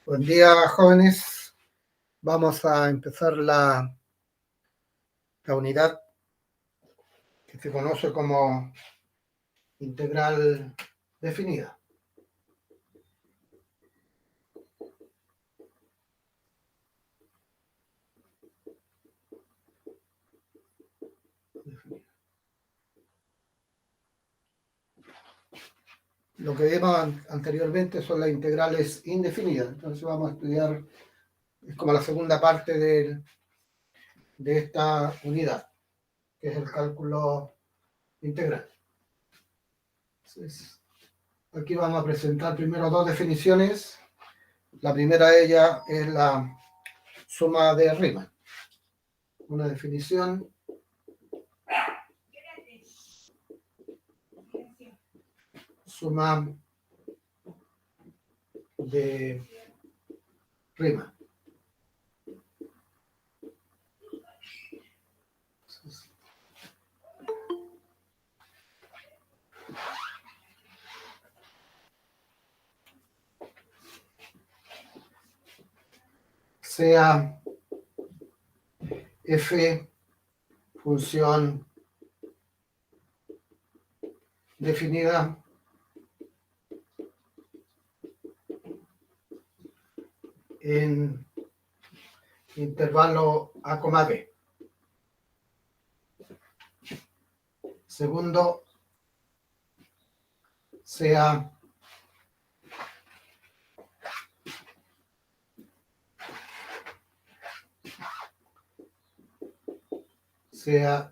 Buen día, jóvenes. Vamos a empezar la unidad que se conoce como integral definida. Lo que vimos anteriormente son las integrales indefinidas. Entonces vamos a estudiar, es como la segunda parte de esta unidad, que es el cálculo integral. Entonces, aquí vamos a presentar primero dos definiciones. La primera de ellas es la suma de Riemann. Una definición. Suma de Riemann. Sea f función definida en intervalo a, b. Segundo, sea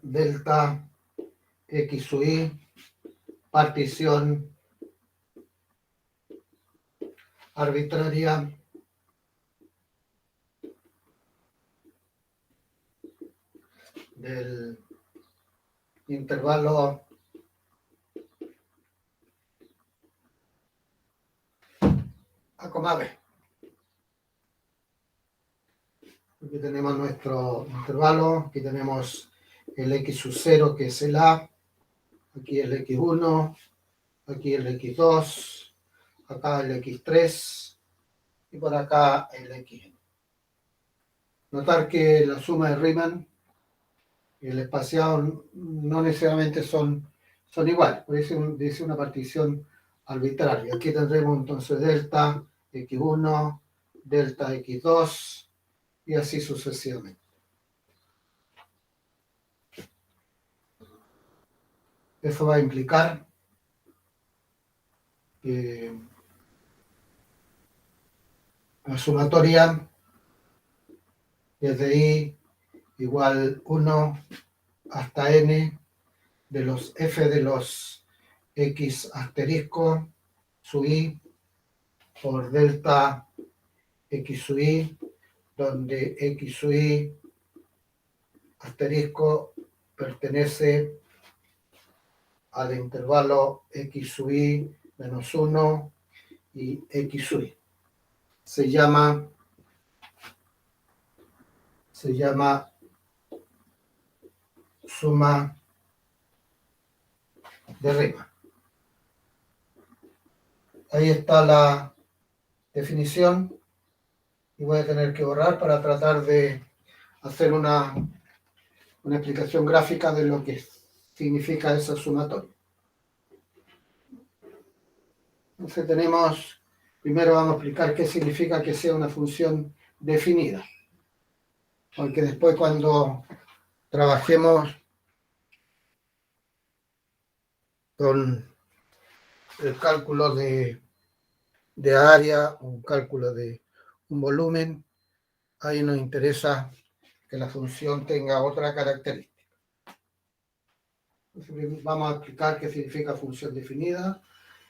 delta x sub i partición arbitraria del intervalo a, b. Aquí tenemos nuestro intervalo, aquí tenemos el x sub 0 que es el a, aquí el x1, aquí el x2, acá el x3 y por acá el xn. Notar que la suma de Riemann y el espaciado no necesariamente son iguales, por eso dice una partición arbitraria. Aquí tendremos entonces delta x1, delta x2 y así sucesivamente. Eso va a implicar que la sumatoria es de i igual 1 hasta n de los f de los x asterisco sub i por delta x sub i, donde x sub i asterisco pertenece al intervalo x sub i menos 1 y x sub i. Se llama suma de Riemann. Ahí está la definición y voy a tener que borrar para tratar de hacer una explicación gráfica de lo que significa esa sumatoria. Entonces primero vamos a explicar qué significa que sea una función definida, porque después cuando trabajemos con el cálculo de área, un cálculo de un volumen, ahí nos interesa que la función tenga otra característica. Entonces, vamos a explicar qué significa función definida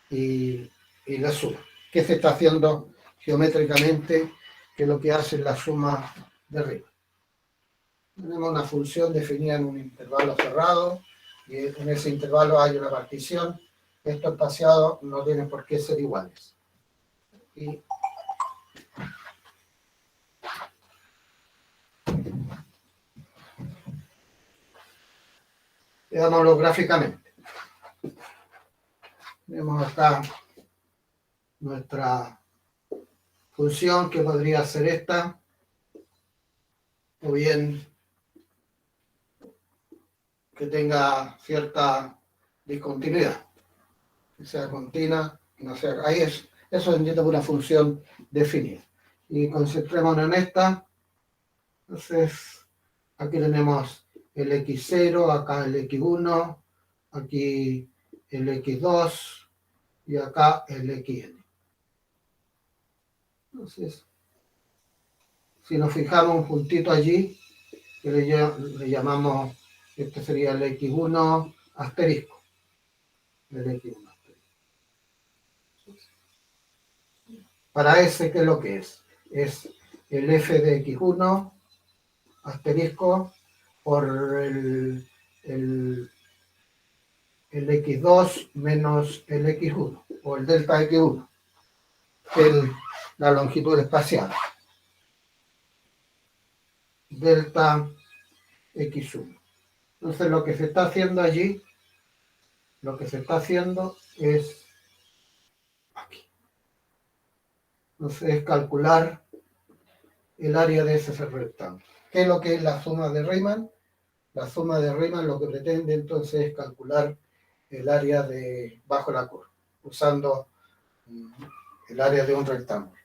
y la suma. ¿Qué se está haciendo geométricamente? ¿Qué es lo que hace la suma de Riemann? Tenemos una función definida en un intervalo cerrado y en ese intervalo hay una partición. Estos espaciados no tienen por qué ser iguales. Y Veámoslo gráficamente. Tenemos acá nuestra función que podría ser esta, o bien que tenga cierta discontinuidad, que sea continua, no sea, ahí es, eso es una función definida. Y concentrémonos en esta. Entonces, aquí tenemos el x0, acá el x1, aquí el x2 y acá el xn. Entonces, si nos fijamos un puntito allí, que le llamamos, este sería el x1 asterisco. El x1 asterisco. Para ese, ¿qué es lo que es? Es el f de x1 asterisco por el x2 menos el x1, o el delta x1, la longitud espacial. Delta x1. Entonces lo que se está haciendo allí, lo que se está haciendo es aquí. Entonces es calcular el área de ese rectángulo. ¿Qué es lo que es la suma de Riemann? La suma de Riemann lo que pretende entonces es calcular el área de bajo la curva, usando el área de un rectángulo,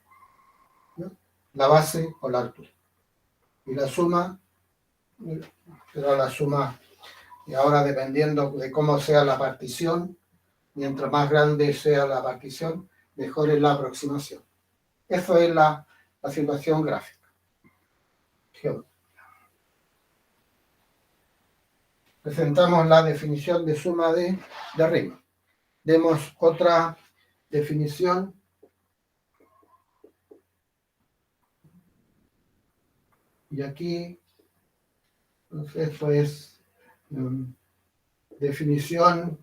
¿no? La base o la altura. Y la suma será la suma, y ahora dependiendo de cómo sea la partición, mientras más grande sea la partición, mejor es la aproximación. Eso es la situación gráfica. Presentamos la definición de suma de Riemann. Demos otra definición. Y aquí, entonces, esto es definición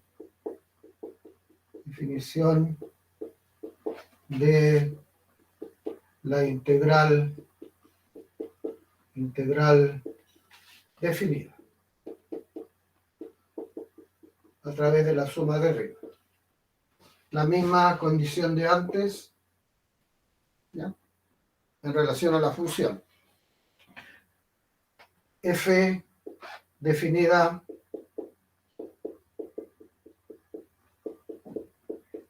de la integral definida a través de la suma de Riemann. La misma condición de antes, ¿ya? En relación a la función. F definida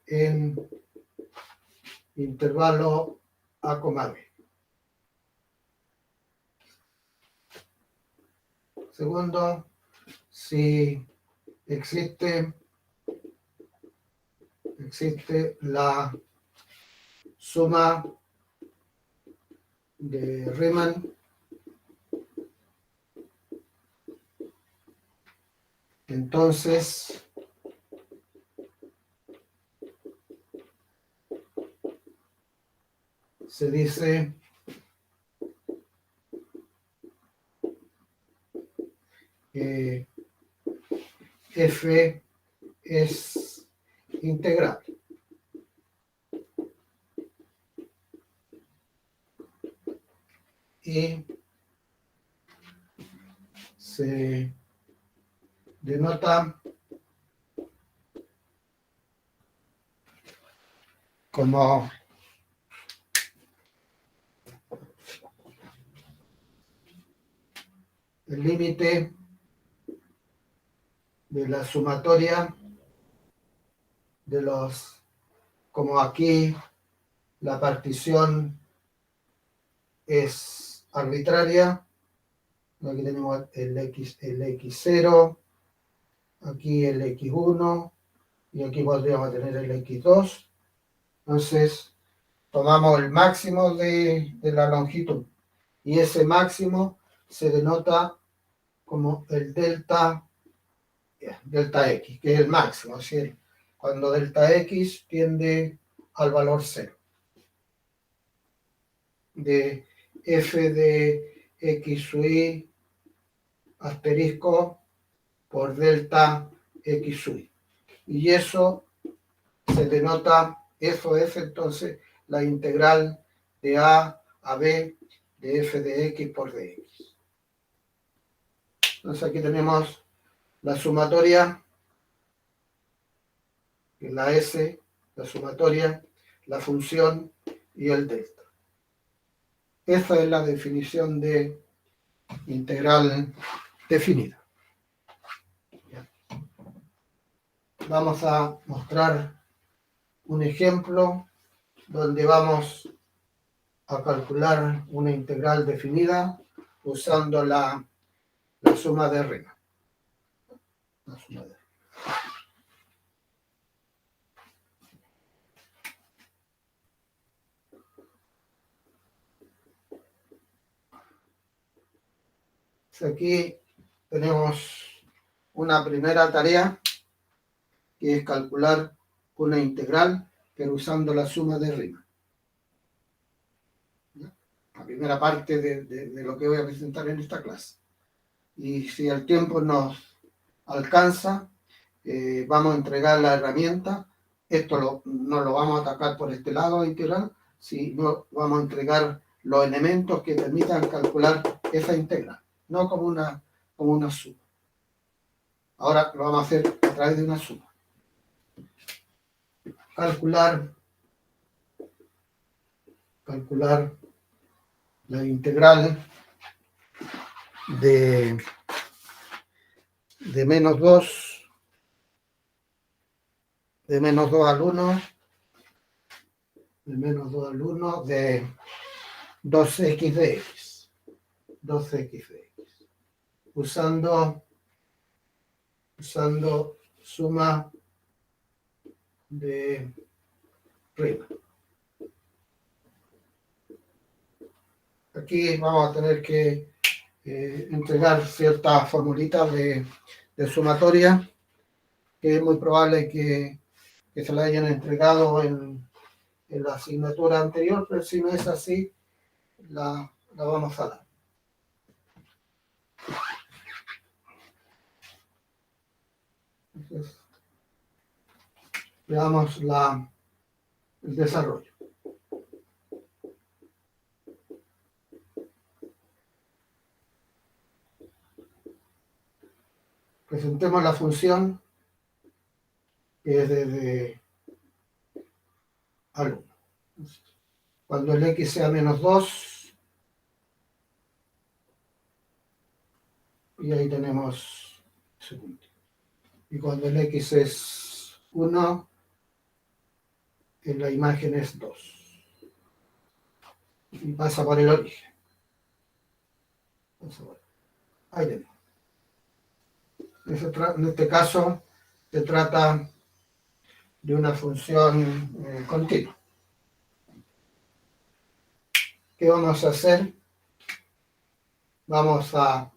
en intervalo A, B. Segundo, si existe la suma de Riemann entonces se dice que F es integral. Y se denota como el límite de la sumatoria de los, como aquí la partición es arbitraria, aquí tenemos el x0, aquí el x1 y aquí podríamos tener el x2. Entonces tomamos el máximo de la longitud y ese máximo se denota como el delta x, que es el máximo, es decir, cuando delta x tiende al valor 0 de f de x sub i asterisco por delta x sub i. Y eso se denota, eso es entonces la integral de a b de f de x por dx. Entonces aquí tenemos la sumatoria, la S, la sumatoria, la función y el delta. Esa es la definición de integral definida. Vamos a mostrar un ejemplo donde vamos a calcular una integral definida usando la suma de Riemann. La suma de Riemann. Aquí tenemos una primera tarea que es calcular una integral, pero usando la suma de Riemann. La primera parte de lo que voy a presentar en esta clase. Y si el tiempo nos alcanza, vamos a entregar la herramienta. Esto no lo vamos a atacar por este lado integral, sino vamos a entregar los elementos que permitan calcular esa integral, no como una suma. Ahora lo vamos a hacer a través de una suma. Calcular la integral de menos 2 al 1 de 2x de x. 2x de x. Usando suma de Riemann. Aquí vamos a tener que entregar ciertas formulitas de sumatoria, que es muy probable que se la hayan entregado en la asignatura anterior, pero si no es así, la vamos a dar. Entonces, veamos el desarrollo. Presentemos la función que es desde al 1. Cuando el x sea menos 2, y ahí tenemos ese punto. Y cuando el x es 1, en la imagen es 2. Y pasa por el origen. Ahí tenemos. En este caso se trata de una función continua. ¿Qué vamos a hacer? Vamos a,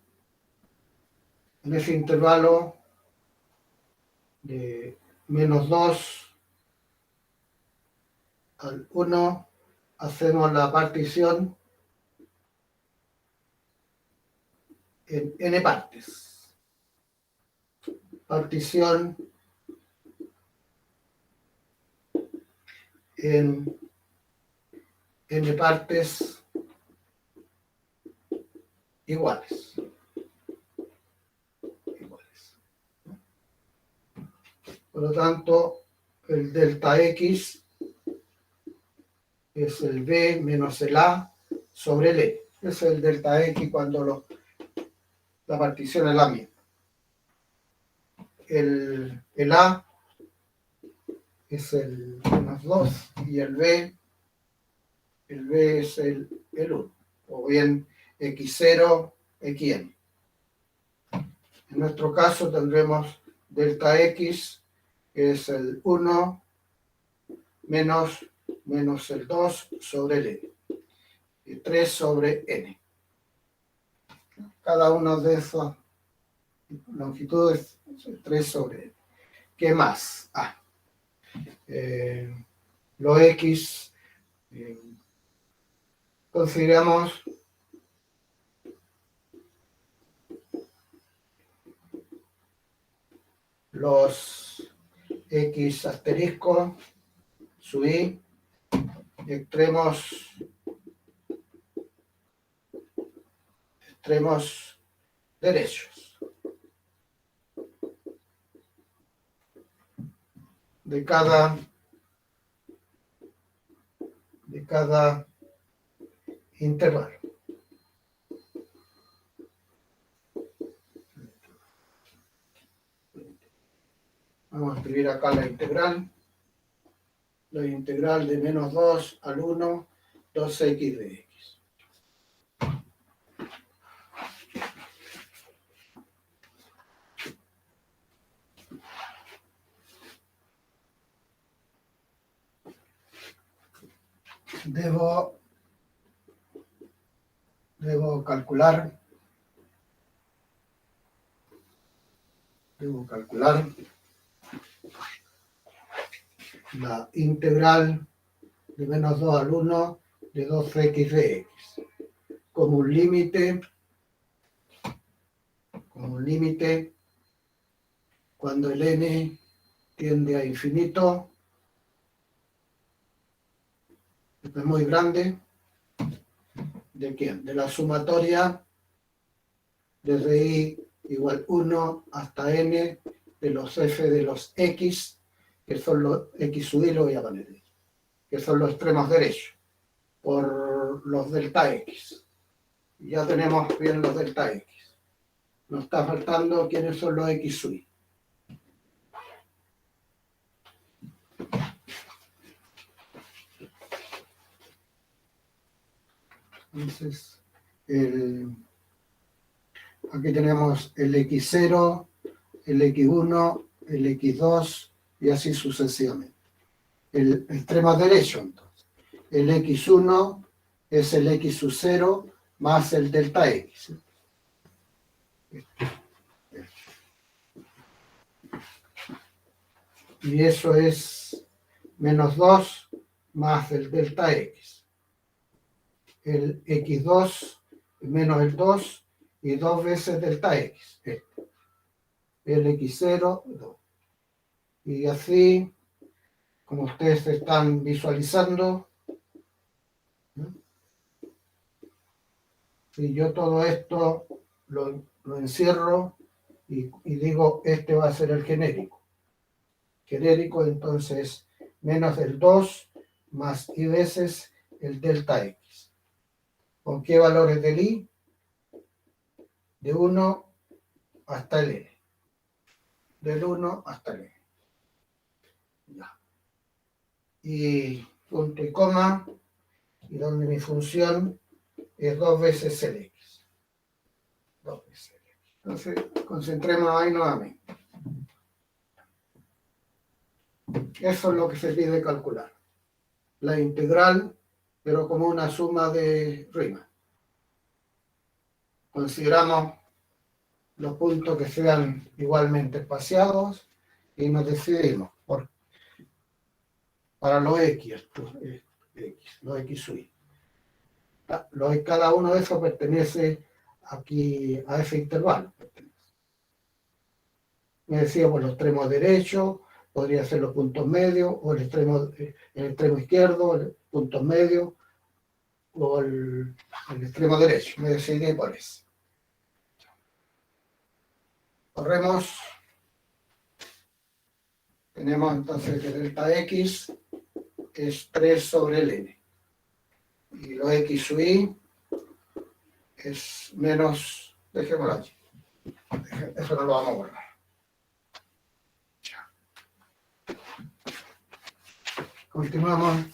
en ese intervalo de menos 2 al 1, hacemos la partición en n partes. Partición en n partes iguales. Por lo tanto, el delta x es el b menos el a sobre el e. Ese es el delta x cuando la partición es la misma. El a es el menos 2 y el b es el 1, o bien x0, xn. En nuestro caso tendremos delta x, que es el 1 menos el 2 sobre el n, y 3 sobre n. Cada una de esas longitudes es 3 sobre n. ¿Qué más? Lo x, consideramos los x asterisco, su y, extremos derechos. de cada intervalo. Vamos a escribir acá la integral. La integral de menos 2 al 1, 2x de x. Debo calcular la integral de menos 2 al 1 de 2x de x como un límite cuando el n tiende a infinito, es muy grande. ¿De quién? De la sumatoria desde i igual 1 hasta n de los f de los x, que son los x sub i, lo voy a poner ahí, que son los extremos derechos, por los delta x. Ya tenemos bien los delta x. Nos está faltando quiénes son los x sub i. Entonces, aquí tenemos el x0, el x1, el x2 y así sucesivamente. El extremo derecho, entonces. El x1 es el x sub 0 más el delta x. Y eso es menos 2 más el delta x. El x2 menos el 2 y 2 veces delta x. El x0, 2. Y así, como ustedes están visualizando, si yo todo esto lo encierro y digo, este va a ser el genérico. Genérico, entonces, menos el 2 más i veces el delta x. ¿Con qué valores del i? De 1 hasta el n. Del 1 hasta el n. Ya. Y punto y coma, y donde mi función es 2 veces el x. 2 veces el x. Entonces, concentrémonos ahí nuevamente. Eso es lo que se pide calcular. La integral, pero como una suma de Riemann. Consideramos los puntos que sean igualmente espaciados y nos decidimos para los x, los x sub i. Cada uno de esos pertenece aquí a ese intervalo. Me decía por los extremos derechos, podría ser los puntos medios, o el extremo izquierdo, el punto medio, o el extremo derecho. Me decidí por eso. Corremos. Tenemos entonces que delta x es 3 sobre el n. Y lo x sub i es menos, dejémoslo allí. Eso no lo vamos a borrar. Continuamos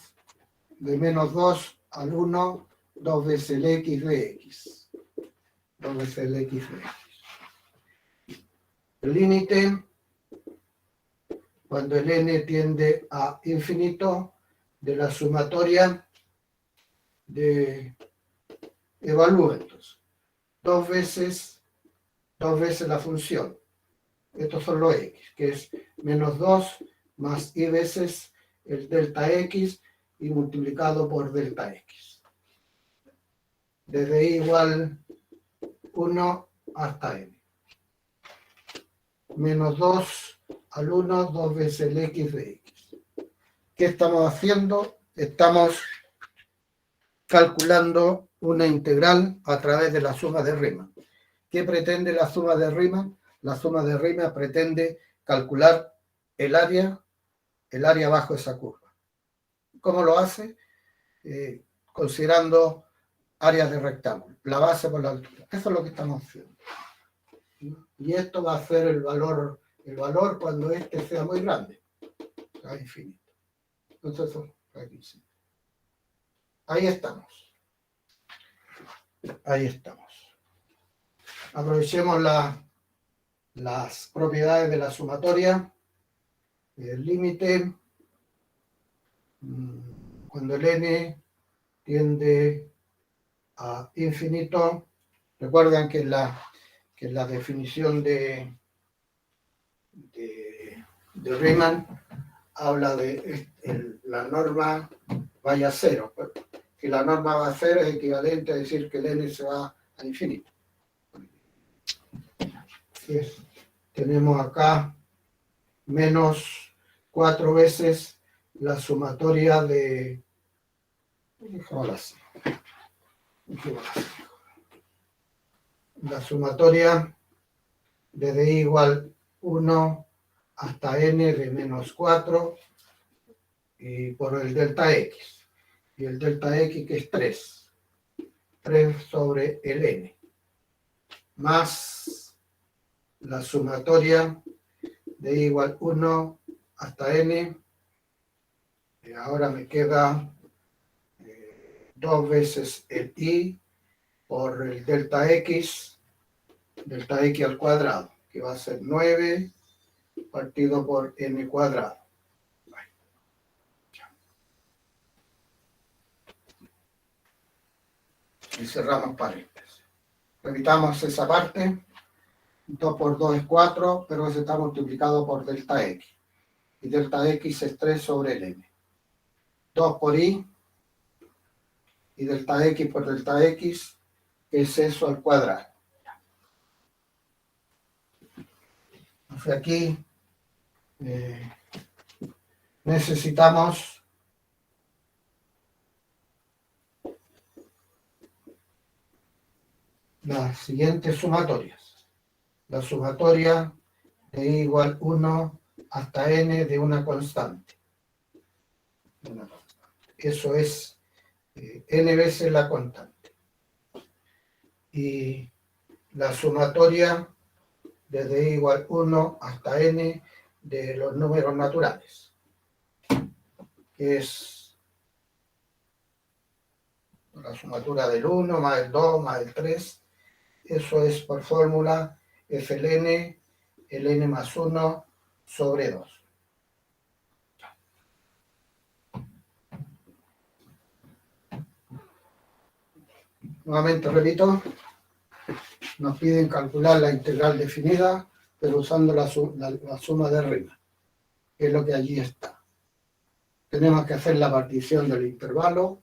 de menos 2 al 1, 2 veces el x de x. 2 veces el x de x. El límite, cuando el n tiende a infinito, de la sumatoria de evalúo entonces. 2 veces la función. Estos son los x, que es menos 2 más i veces el delta x y multiplicado por delta x. Desde i igual 1 hasta n. Menos 2 al 1, 2 veces el x de x. ¿Qué estamos haciendo? Estamos calculando una integral a través de la suma de Riemann. ¿Qué pretende la suma de Riemann? La suma de Riemann pretende calcular el área el área bajo esa curva. ¿Cómo lo hace? Considerando áreas de rectángulo, la base por la altura. Eso es lo que estamos haciendo. Y esto va a ser el valor cuando este sea muy grande, sea infinito. Entonces, eso, ahí estamos. Ahí estamos. Aprovechemos las propiedades de la sumatoria. El límite, cuando el n tiende a infinito, recuerden que la definición de Riemann habla de la norma vaya a cero. Que la norma va a cero es equivalente a decir que el n se va a infinito. Entonces, tenemos acá menos 4 veces la sumatoria de... La sumatoria de d igual 1 hasta n de menos 4 y por el delta x. Y el delta x que es 3. 3 sobre el n. Más la sumatoria de igual 1 hasta n. Y ahora me queda 2 veces el i por el delta x al cuadrado, que va a ser 9 partido por n cuadrado. Y cerramos paréntesis. Repitamos esa parte. 2 por 2 es 4, pero ese está multiplicado por delta x. Y delta x es 3 sobre el n. 2 por i. Y delta x por delta x es eso al cuadrado. Entonces aquí necesitamos las siguientes sumatorias. La sumatoria de igual 1 hasta n de una constante. Eso es n veces la constante. Y la sumatoria de d igual 1 hasta n de los números naturales, que es la sumatura del 1 más el 2 más el 3. Eso es por fórmula, es el n más 1 sobre 2. Nuevamente repito, nos piden calcular la integral definida, pero usando la suma de Riemann, que es lo que allí está. Tenemos que hacer la partición del intervalo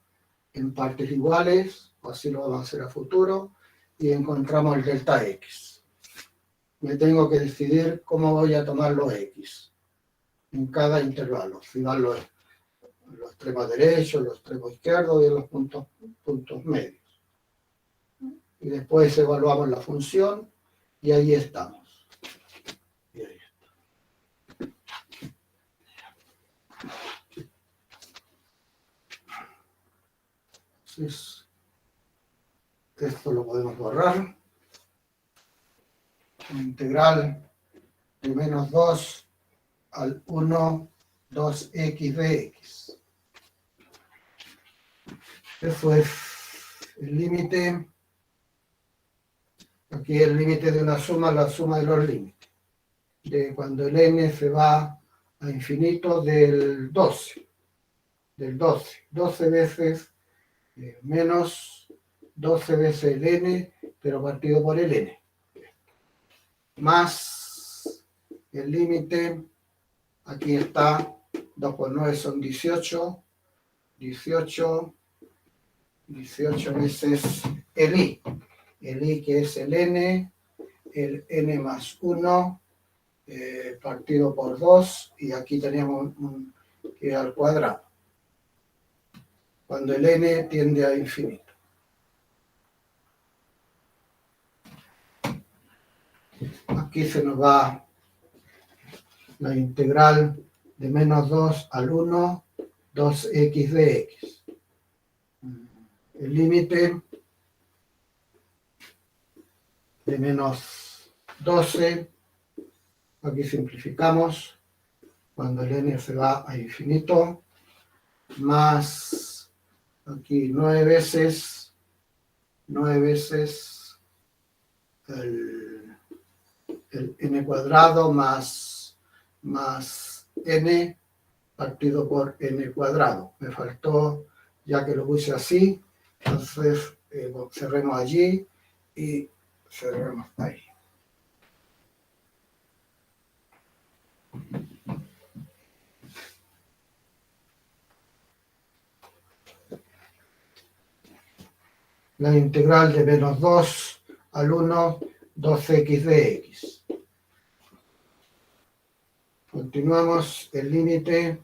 en partes iguales, o así lo vamos a hacer a futuro, y encontramos el delta x. Me tengo que decidir cómo voy a tomar los x en cada intervalo, si van los extremos derechos, los extremos izquierdos y en los puntos medios. Y después evaluamos la función y ahí estamos. Y ahí está. Entonces, esto lo podemos borrar. Integral de menos 2 al 1, 2x de x. Eso es el límite. Aquí el límite de una suma, la suma de los límites. De cuando el n se va a infinito del 12. Del 12. 12 veces menos 12 veces el n, pero partido por el n. Más el límite, aquí está, 2 por 9 son 18. 18 veces el i. El i que es el n más 1 partido por 2, y aquí tenemos un que al cuadrado, cuando el n tiende a infinito. Aquí se nos va la integral de menos 2 al 1, 2x de x. El límite de menos 12, aquí simplificamos, cuando el n se va a infinito, más aquí 9 veces el n cuadrado más n partido por n cuadrado. Me faltó, ya que lo puse así, entonces cerremos allí y cerremos ahí. La integral de menos 2 al 1, 2x de x. Continuamos el límite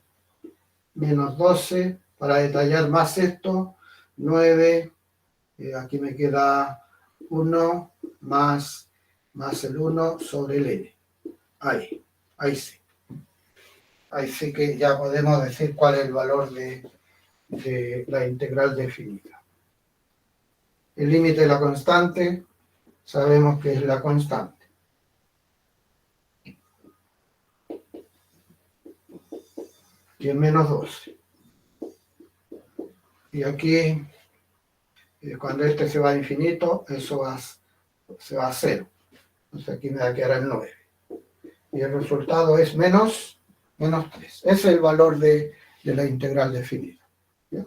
menos 12, para detallar más esto, 9, aquí me queda 1 más el 1 sobre el n. Ahí sí. Ahí sí que ya podemos decir cuál es el valor de la integral definida. El límite de la constante, sabemos que es la constante. Y es menos 12. Y aquí, cuando este se va a infinito, eso se va a 0. Entonces aquí me va a quedar el 9. Y el resultado es menos 3. Ese es el valor de la integral definida. ¿Ya?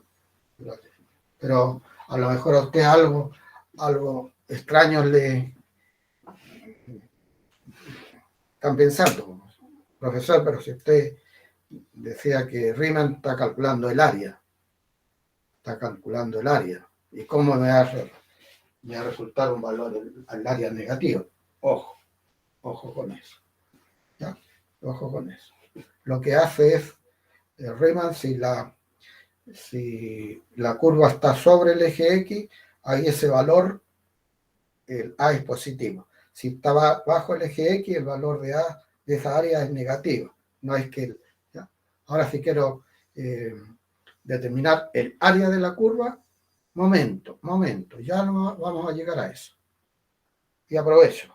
Pero a lo mejor a usted algo extraño le están pensando, profesor, pero si usted decía que Riemann está calculando el área, ¿y cómo me va a resultar un valor al área negativo? Ojo con eso. ¿Ya? Ojo con eso. Lo que hace es, Riemann, si la curva está sobre el eje X, ahí ese valor, el A es positivo. Si está bajo el eje X, el valor de A de esa área es negativo. No es que... ¿ya? Ahora si quiero determinar el área de la curva, momento, ya no vamos a llegar a eso. Y aprovecho.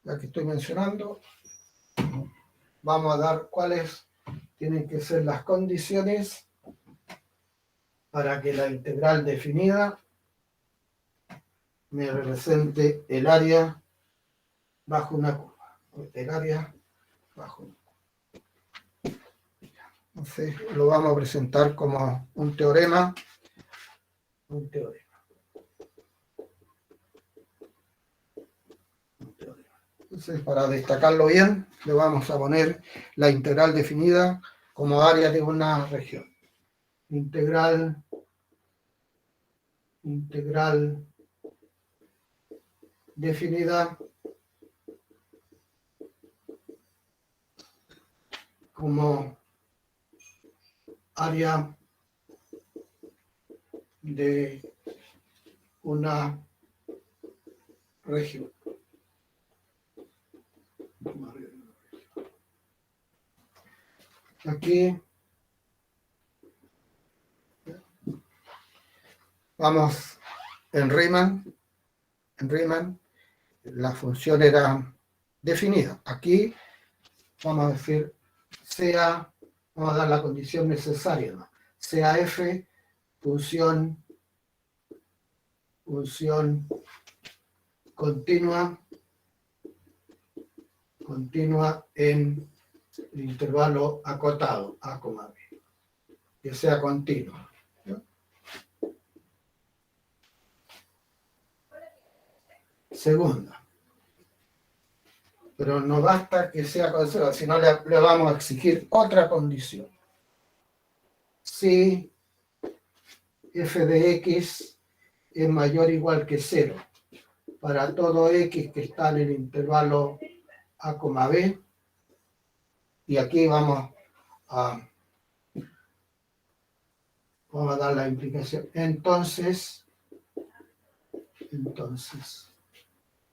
Ya que estoy mencionando, vamos a dar cuáles tienen que ser las condiciones para que la integral definida me represente el área bajo una curva. El área bajo una curva. Entonces lo vamos a presentar como un teorema. Entonces, para destacarlo bien, le vamos a poner la integral definida como área de una región. Integral definida como área de una región. Aquí vamos en Riemann, la función era definida. Aquí vamos a decir vamos a dar la condición necesaria, ¿no? Sea f función continua en el intervalo acotado, A, B, que sea continua. ¿No? Segunda. Pero no basta que sea continua, sino le vamos a exigir otra condición. Si f de x es mayor o igual que 0 para todo x que está en el intervalo A, B, y aquí vamos a dar la implicación. Entonces,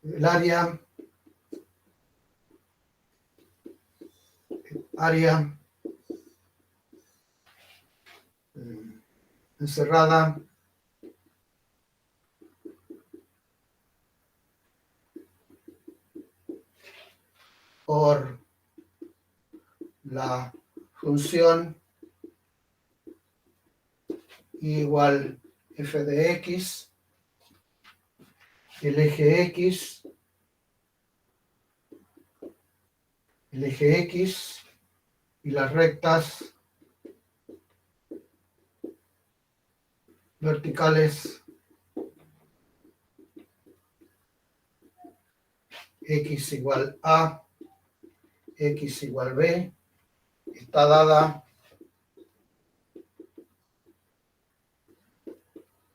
el área área encerrada por la función igual f de x, el eje x y las rectas verticales x igual a, x igual b, está dada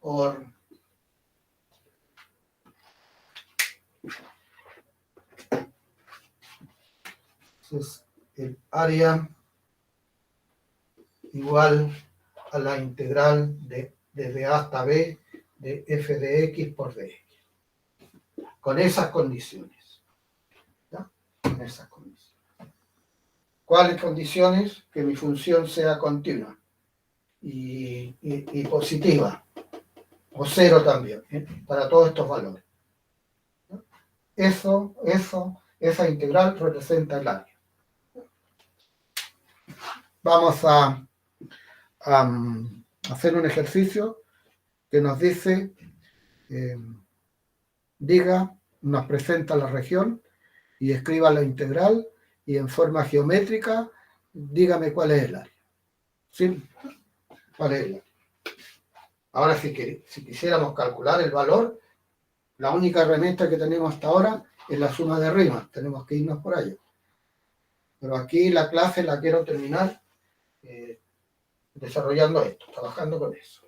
por el área igual a la integral desde a hasta b de f de x por dx. Con esas condiciones. ¿Ya? Con esas condiciones. ¿Cuáles condiciones? Que mi función sea continua y positiva, o cero también, para todos estos valores. ¿Ya? Esa integral representa el área. Vamos a hacer un ejercicio que nos dice, nos presenta la región y escriba la integral y en forma geométrica dígame cuál es el área. ¿Sí? ¿Cuál es el área? Ahora, si quisiéramos calcular el valor, la única herramienta que tenemos hasta ahora es la suma de rimas. Tenemos que irnos por allá. Pero aquí la clase la quiero terminar desarrollando esto, trabajando con eso.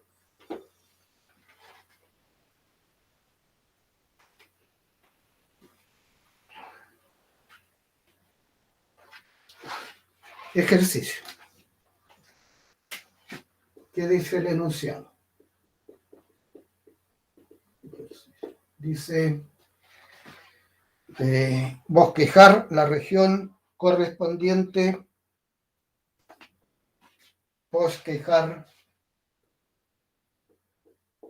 Ejercicio. ¿Qué dice el enunciado? Dice bosquejar la región correspondiente, bosquejar.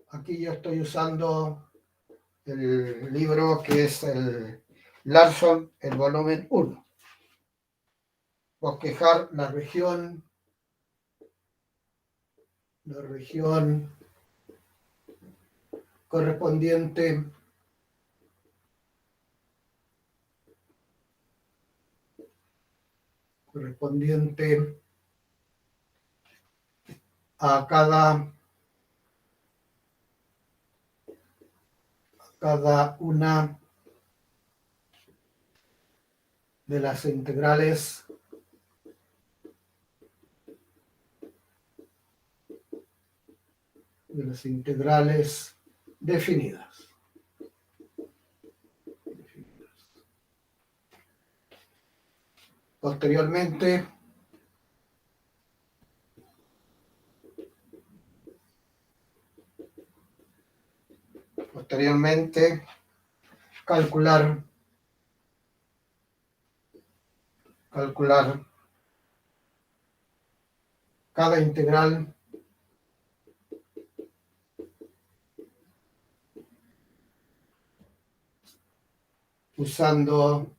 Aquí yo estoy usando el libro que es el Larson, el volumen 1. Bosquejar la región correspondiente a cada una de las integrales definidas. Posteriormente, calcular cada integral usando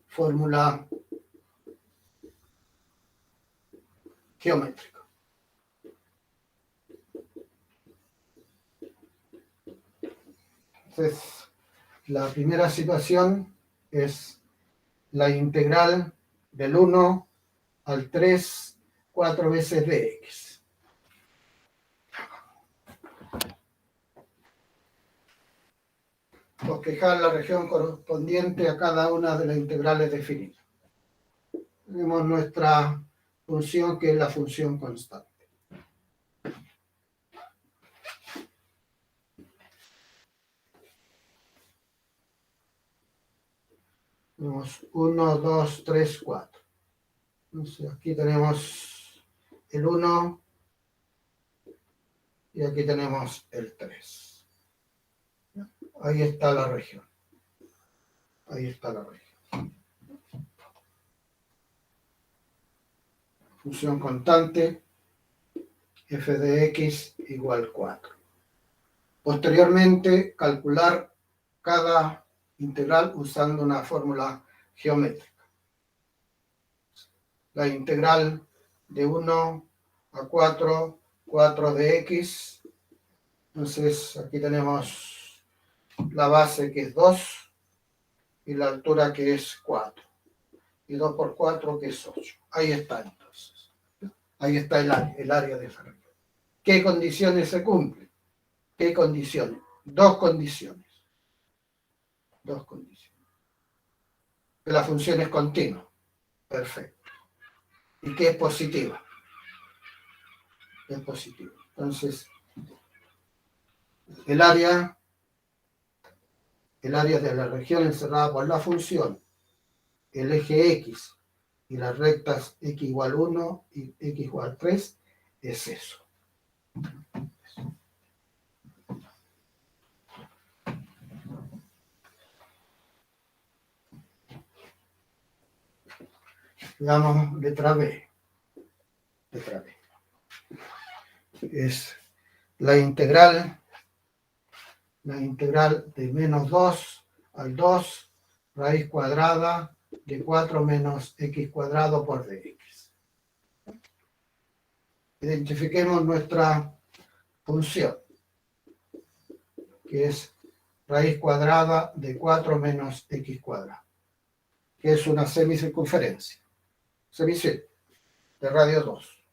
fórmula geométrica. Entonces, la primera situación es la integral del 1 al 3, 4 veces de x. Bosquejar la región correspondiente a cada una de las integrales definidas. Tenemos nuestra función, que es la función constante. Tenemos 1, 2, 3, 4. Entonces, aquí tenemos el 1 y aquí tenemos el 3. Ahí está la región. función constante, f de x igual 4. Posteriormente, calcular cada integral usando una fórmula geométrica. La integral de 1 a 4, 4 de x. Entonces, aquí tenemos la base que es 2 y la altura que es 4. Y 2 por 4 que es 8. Ahí está entonces. Ahí está el área de esa región. ¿Qué condiciones se cumplen? ¿Qué condiciones? Dos condiciones. Dos condiciones. Que la función es continua. Perfecto. Y que es positiva. Es positiva. Entonces, el área de la región encerrada por la función, el eje X y las rectas X igual 1 y X igual 3, es eso. Digamos, letra B. Letra B. Es la integral de menos 2 al 2, raíz cuadrada de 4 menos x cuadrado por dx. Identifiquemos nuestra función, que es raíz cuadrada de 4 menos x cuadrado, que es una semicircunferencia, semicírculo, de radio 2.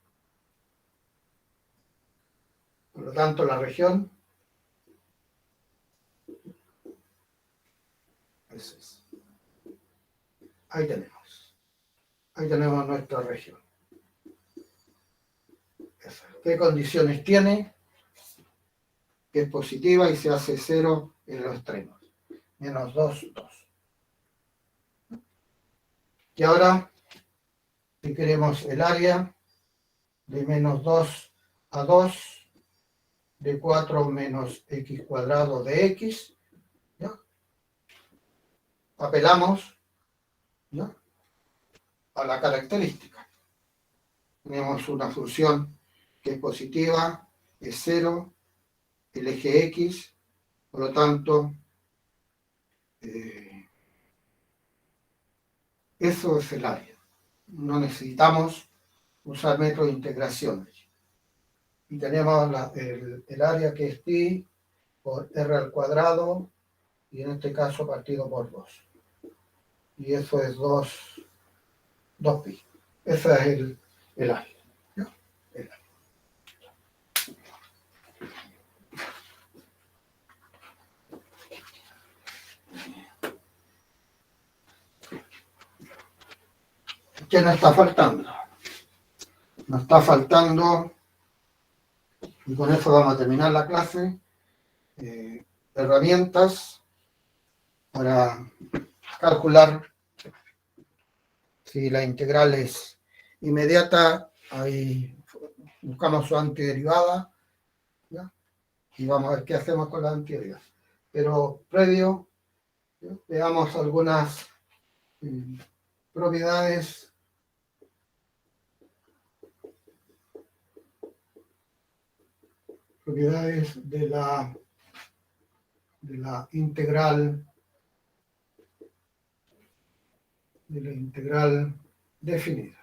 Por lo tanto, la región es. Ahí tenemos nuestra región. ¿Qué condiciones tiene? Que es positiva y se hace 0 en los extremos. Menos 2, 2. Y ahora, si queremos el área de menos 2 a 2, de 4 menos x cuadrado de x, ¿ya? Apelamos, ¿ya?, a la característica. Tenemos una función que es positiva, es 0, el eje x, por lo tanto, eso es el área. No necesitamos usar método de integración. Y tenemos el área que es pi por r al cuadrado, y en este caso partido por 2. Y eso es 2 pi. Ese es el área. ¿No? El área. ¿Qué nos está faltando? Nos está faltando, y con eso vamos a terminar la clase, herramientas para calcular si la integral es inmediata. Ahí buscamos su antiderivada, ¿ya?, y vamos a ver qué hacemos con la antiderivada. Pero previo, ¿ya?, veamos algunas propiedades de la integral definida.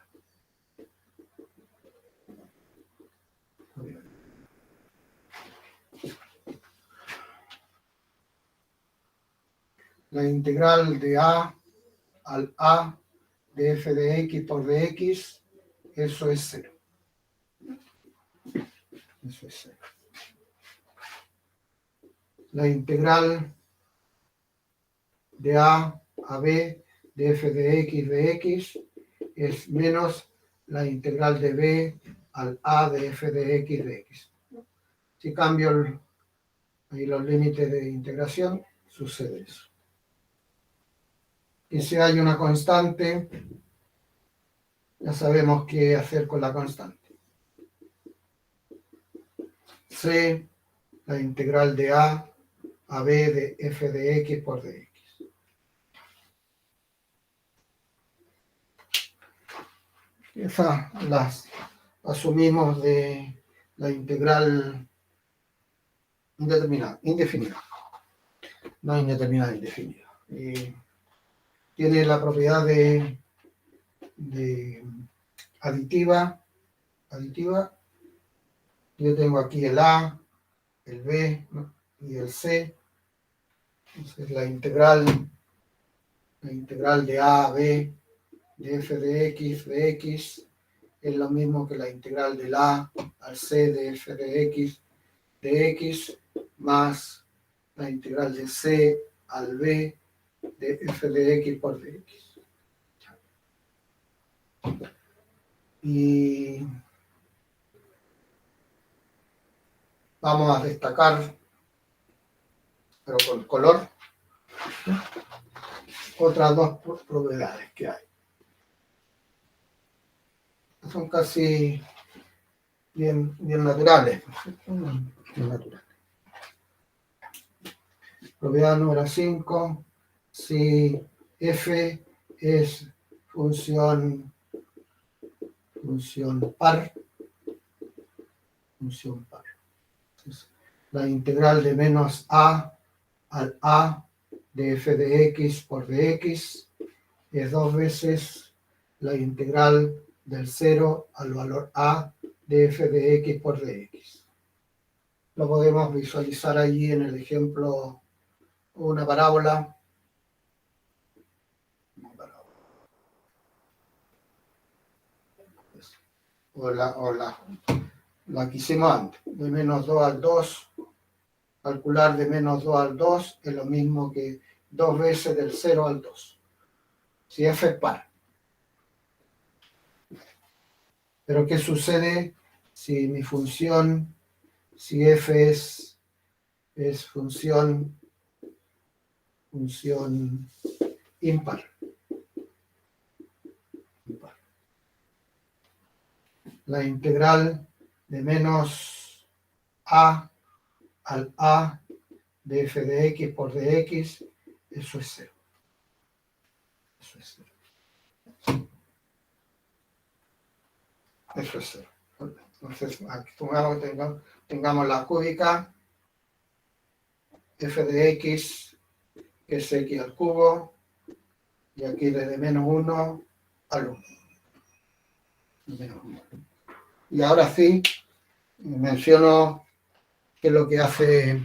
La integral de a al a de f de x por dx, eso es 0. Eso es 0. La integral de a b de f de x es menos la integral de b al a de f de x. Si cambio ahí los límites de integración, sucede eso. Y si hay una constante, ya sabemos qué hacer con la constante. C, la integral de a b de f de x por dx. Esa las asumimos de la integral indefinida, no indeterminada, indefinida. Y tiene la propiedad de aditiva. Yo tengo aquí el A, el B, ¿no? Y el C. Entonces la integral de A a B de f de x es lo mismo que la integral del A al C de f de x más la integral de C al B de f de x por dx. Y vamos a destacar, pero con color, otras dos propiedades que hay. Son casi bien naturales. Bien naturales. Propiedad número 5, si f es función par. Entonces, la integral de menos a al a de f de x por dx es 2 veces la integral del 0 al valor a de f de x por dx. Lo podemos visualizar allí en el ejemplo, una parábola. O la que hicimos antes, de menos 2 al 2, calcular de menos 2 al 2 es lo mismo que 2 veces del 0 al 2, si f es par. Pero ¿qué sucede si mi función, si f es función impar? La integral de menos a al a de f de x por dx, eso es 0. Eso es 0. Eso es 0. Entonces, aquí tengamos la cúbica f de x, que es x al cubo, y aquí desde menos 1 al 1. Y ahora sí, menciono qué es lo que hace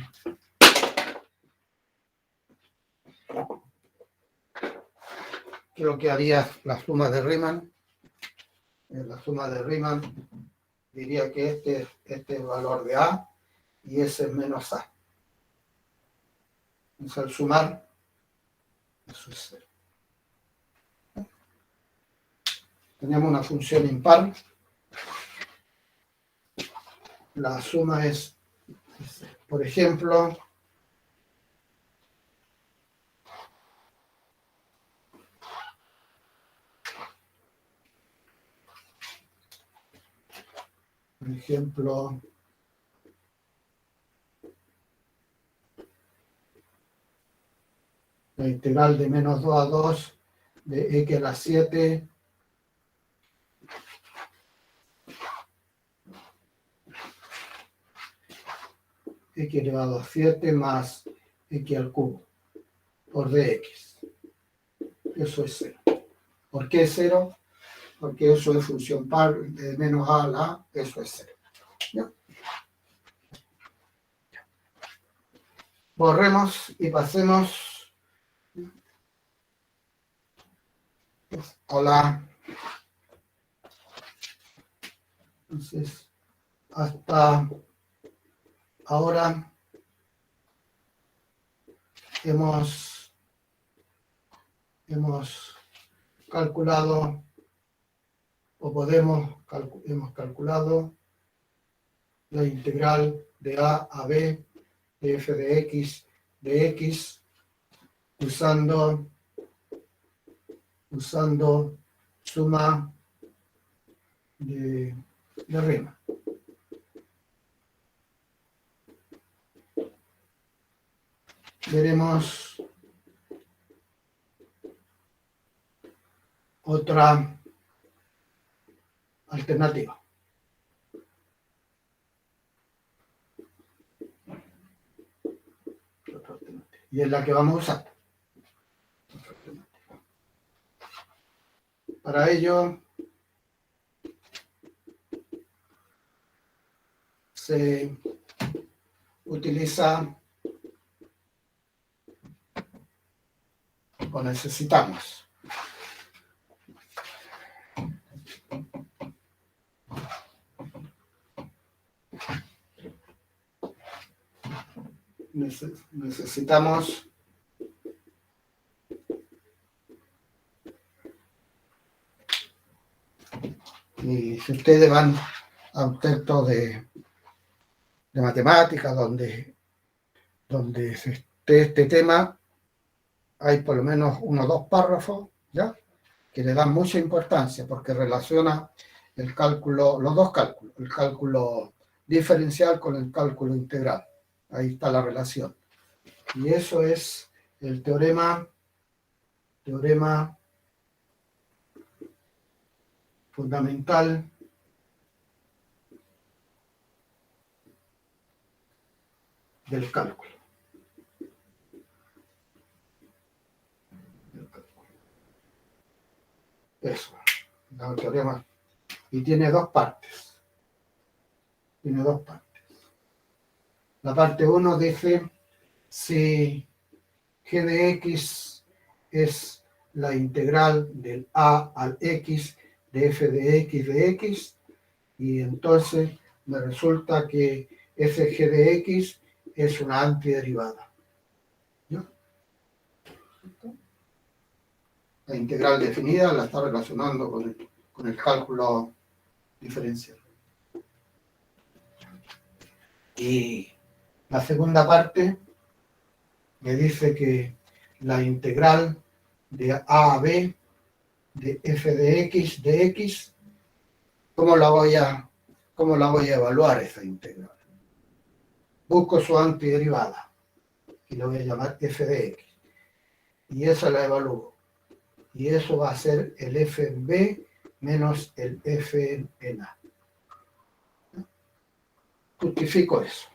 lo que haría la suma de Riemann. La suma de Riemann diría que este es el valor de A y ese es menos A. Entonces al sumar, eso es 0. Tenemos una función impar. La suma es, por ejemplo, la integral de menos 2 a 2 de x a la 7 x elevado a 7 más x al cubo por dx. Eso es 0. ¿Por qué 0? Porque eso es función par de menos a la a, eso es 0. ¿Ya? Borremos y pasemos a la... Entonces, hasta ahora hemos calculado o hemos calculado la integral de a a b de f de x usando suma de Riemann. Veremos otra alternativa. Y es la que vamos a usar. Para ello, se utiliza o necesitamos y si ustedes van a un texto de matemáticas donde esté este tema, hay por lo menos 1 o 2 párrafos, ¿ya?, que le dan mucha importancia porque relaciona el cálculo, los dos cálculos, el cálculo diferencial con el cálculo integral. Ahí está la relación. Y eso es el teorema fundamental del cálculo. Eso, el teorema. Y tiene 2 partes. La parte 1 dice si g de x es la integral del a al x de f de x, y entonces me resulta que f g de x es una antiderivada. ¿Ya? La integral definida la está relacionando con el cálculo diferencial. Y la segunda parte me dice que la integral de a a b de f de x, ¿cómo la voy a evaluar esa integral? Busco su antiderivada y la voy a llamar f de x. Y esa la evalúo. Y eso va a ser el f en b menos el f en a. Justifico eso.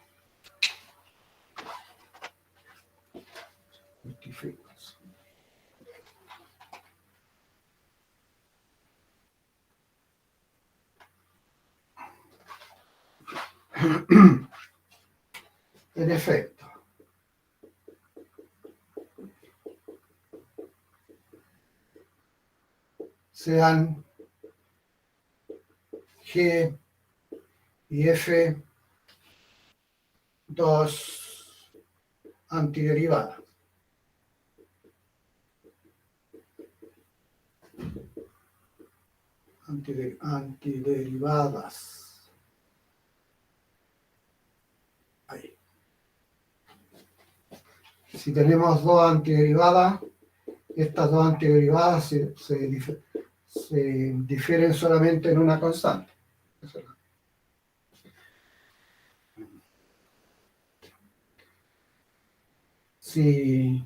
En efecto, sean G y F dos antiderivadas. Antiderivadas. Ahí. Si tenemos 2 antiderivadas, estas 2 antiderivadas se difieren solamente en una constante. Si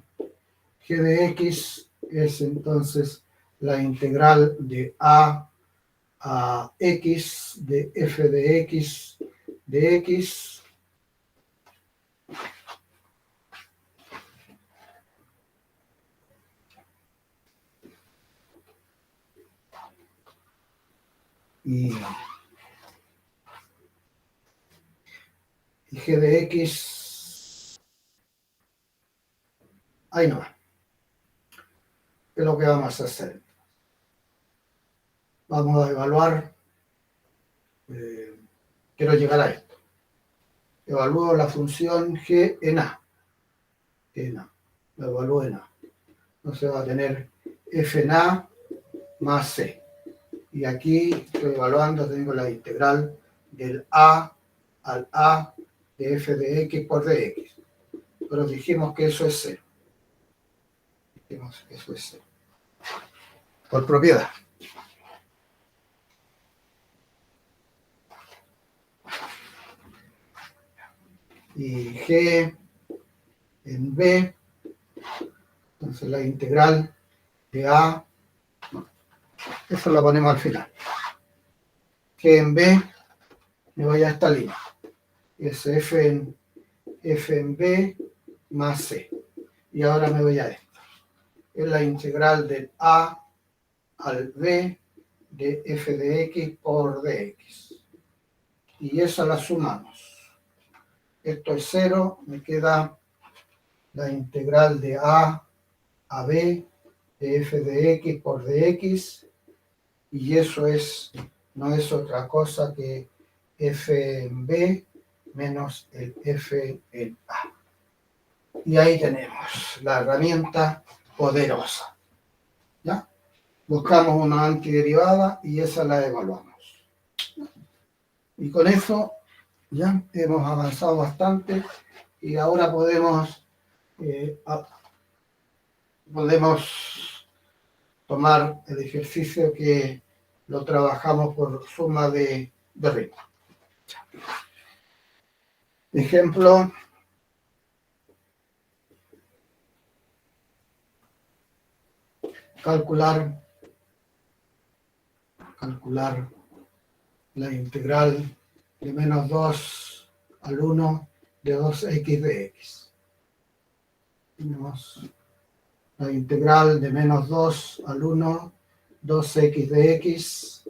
g de x es entonces la integral de a x de f de x de x, y g de x, ahí no va. ¿Qué es lo que vamos a hacer? Vamos a evaluar, quiero llegar a esto. Evalúo la función g en a. La evalúo en a. Entonces va a tener f en a más c. Y aquí estoy evaluando, tengo la integral del a al a de f de x por dx. Pero dijimos que eso es cero. Por propiedad. Y g en b, entonces la integral de a, eso lo ponemos al final. G en B, me voy a esta línea. Es F en B más C. Y ahora me voy a esto. Es la integral del A al B de f de x por dx. Y esa la sumamos. Esto es 0, me queda la integral de a b de f de x por dx, y eso no es otra cosa que f en b menos el f en a. Y ahí tenemos la herramienta poderosa. ¿Ya? Buscamos una antiderivada y esa la evaluamos. Y con eso ya hemos avanzado bastante y ahora podemos tomar el ejercicio que lo trabajamos por suma de ritmo. Ejemplo, calcular la integral de menos 2 al 1 de 2x de x. Tenemos la integral de menos 2 al 1, 2x de x.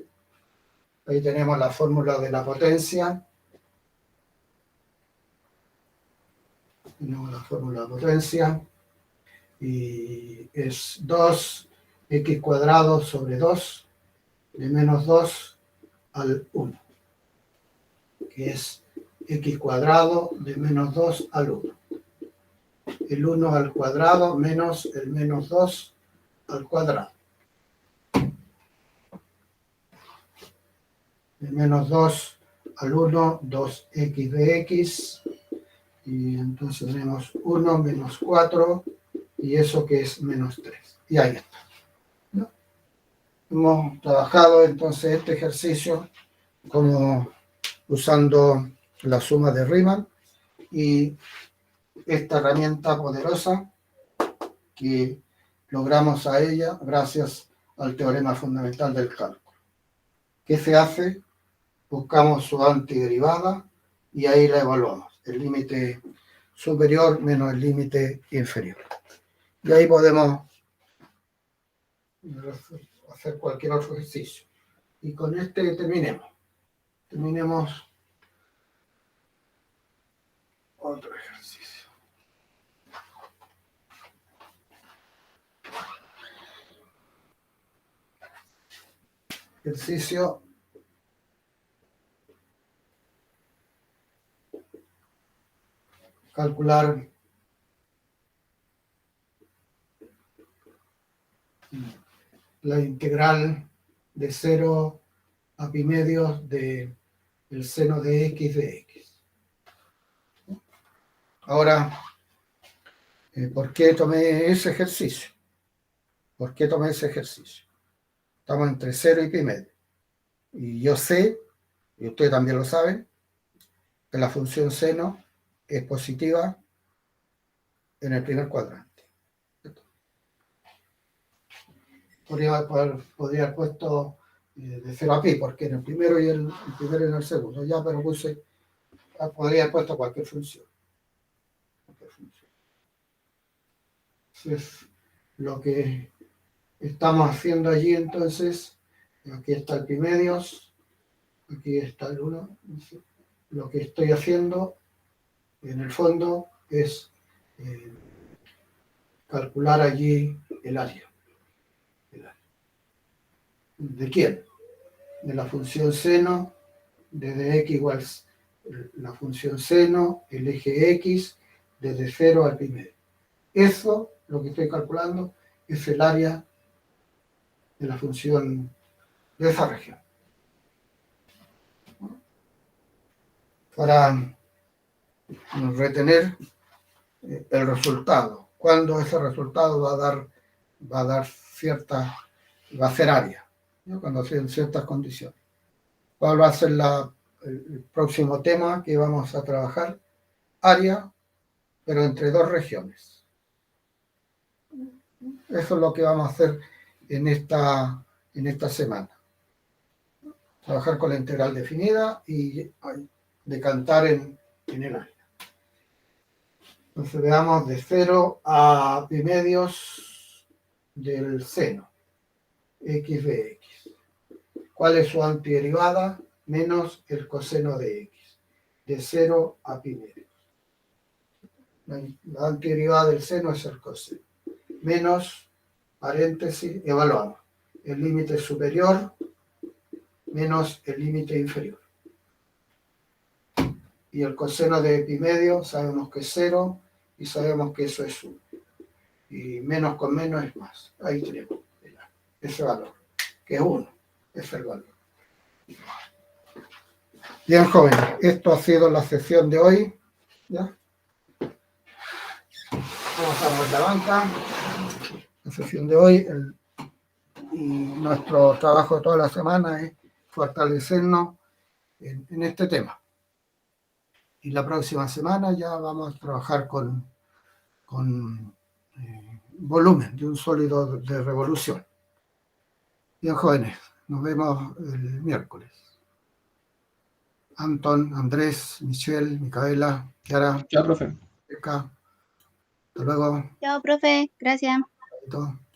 Ahí tenemos la fórmula de la potencia. Tenemos la fórmula de potencia. Y es 2x cuadrado sobre 2 de menos 2 al 1, que es x cuadrado de menos 2 al 1. El 1 al cuadrado menos el menos 2 al cuadrado. De menos 2 al 1, 2x de x. Y entonces tenemos 1 menos 4, y eso que es menos 3. Y ahí está. ¿No? Hemos trabajado entonces este ejercicio como usando la suma de Riemann y esta herramienta poderosa que logramos a ella gracias al teorema fundamental del cálculo. ¿Qué se hace? Buscamos su antiderivada y ahí la evaluamos. El límite superior menos el límite inferior. Y ahí podemos hacer cualquier otro ejercicio. Y con este terminemos. Terminemos otro ejercicio. Ejercicio calcular la integral de 0 a pi medios de el seno de x de x. Ahora, ¿por qué tomé ese ejercicio? ¿Por qué tomé ese ejercicio? Estamos entre 0 y pi medio. Y yo sé, y ustedes también lo saben, que la función seno es positiva en el primer cuadrante. Podría haber puesto de 0 a pi, porque en el primero y el primero y en el segundo, ya, pero podría haber puesto cualquier función. Entonces, lo que estamos haciendo allí, entonces, aquí está el pi medios, aquí está el 1. Lo que estoy haciendo, en el fondo, es calcular allí el área. ¿De quién? De la función seno, desde x igual la función seno, el eje x, desde 0 al pi medio. Eso, lo que estoy calculando, es el área de la función de esa región. Para retener el resultado, cuando ese resultado va a ser área, ¿no? Cuando sean ciertas condiciones. ¿Cuál va a ser el próximo tema que vamos a trabajar? Área, pero entre dos regiones. Eso es lo que vamos a hacer en esta semana. trabajar con la integral definida y decantar en el área. Entonces veamos de 0 a pi medios del seno, x de x. ¿Cuál es su antiderivada? Menos el coseno de x, de 0 a pi medios. La antiderivada del seno es el coseno. Menos, paréntesis, evaluamos. El límite superior menos el límite inferior. Y el coseno de pi medio sabemos que es 0 y sabemos que eso es 1. Y menos con menos es más. Ahí tenemos ese valor, que es 1. Es el valor. Bien, jóvenes, esto ha sido la sesión de hoy. ¿Ya? Vamos a nuestra banca. La sesión de hoy y nuestro trabajo de toda la semana es fortalecernos en este tema. Y la próxima semana ya vamos a trabajar con volumen de un sólido de revolución. Bien, jóvenes, nos vemos el miércoles. Anton, Andrés, Michelle, Micaela, Kiara, Chao, profe. Eka. Hasta luego. Chao, profe. Gracias. Todo.